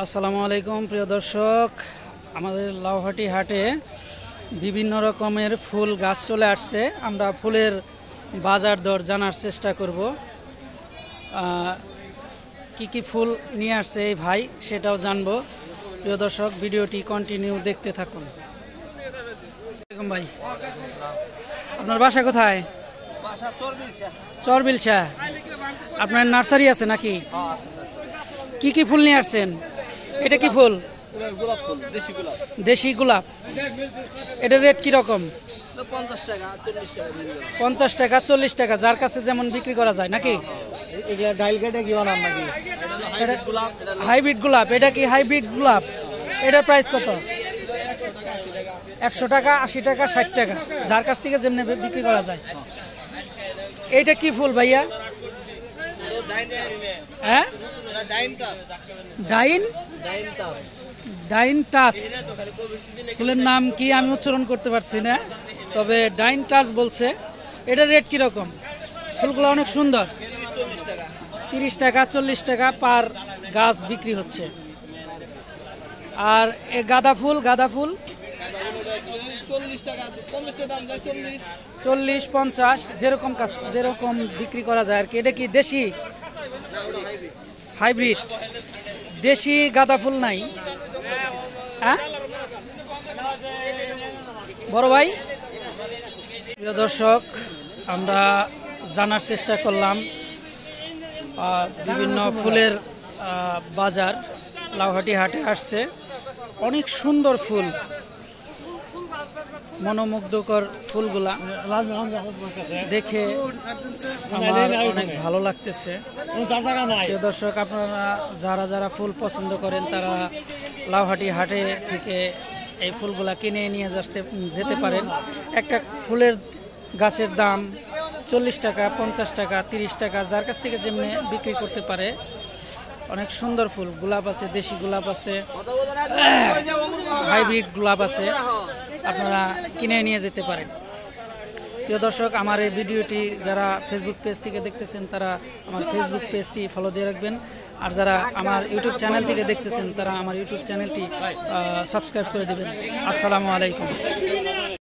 আসসালামু আলাইকুম প্রিয় দর্শক, আমাদের লাউহাটি হাটে বিভিন্ন রকমের ফুল গাছ চলে আসছে। আমরা ফুলের বাজার দর জানার চেষ্টা করব। কি কি ফুল নিয়ে আসছে এই ভাই সেটাও জানবো। প্রিয় দর্শক, ভিডিওটি কন্টিনিউ দেখতে থাকুন। ভাই, আপনার বাসা কোথায়? চরবিলসা। আপনার নার্সারি আছে নাকি? কি কি ফুল নিয়ে আসছেন? এটা কি ফুল? দেশি গোলাপ। এটার রেট কি রকম? 50 টাকা 40 টাকা, যার কাছে যেমন বিক্রি করা যায় নাকি? হাইব্রিড গোলাপ। এটা কি হাইব্রিড গোলাপ? এটার প্রাইস কত? 100 টাকা, 80 টাকা, 60 টাকা, যার কাছ থেকে যেমনি বিক্রি করা যায়। এইটা কি ফুল ভাইয়া? হ্যাঁ, ডাইন টাচ। ফুলের নাম কি আমি উচ্চারণ করতে পারছি না, তবে ডাইন টাচ বলছে। এটার রেট কিরকম? ফুলগুলো অনেক সুন্দর। 30 টাকা 40 টাকা পার গাছ বিক্রি হচ্ছে। আর গাঁদা ফুল 40-50 যেরকম বিক্রি করা যায় আর কি। এটা কি দেশি হাইব্রিড? দেশি গাঁদা ফুল নাই? হ্যাঁ বড় ভাই। প্রিয় দর্শক, আমরা জানার চেষ্টা করলাম বিভিন্ন ফুলের বাজার লাউহাটি হাটে আসছে। অনেক সুন্দর ফুল, মনোমুগ্ধকর ফুলগুলা দেখে আমার অনেক ভালো লাগতেছে। প্রিয় দর্শক, আপনারা যারা ফুল পছন্দ করেন তারা লাউহাটি হাটে থেকে এই ফুলগুলা কিনে নিয়ে যেতে পারেন। একটা ফুলের গাছের দাম 40 টাকা 50 টাকা 30 টাকা, যার কাছ থেকে যেমনি বিক্রি করতে পারে। অনেক সুন্দর ফুল, গোলাপ আছে, দেশি গোলাপ আছে, হাইব্রিড গোলাপ আছে, আপনারা কিনে নিয়ে যেতে পারেন। প্রিয় দর্শক, আমার এই ভিডিওটি যারা ফেসবুক পেজ থেকে দেখতেছেন তারা আমার ফেসবুক পেজটি ফলো দিয়ে রাখবেন। আর যারা আমার ইউটিউব চ্যানেল থেকে দেখতেছেন তারা আমার ইউটিউব চ্যানেলটি সাবস্ক্রাইব করে দেবেন। আসসালামু আলাইকুম।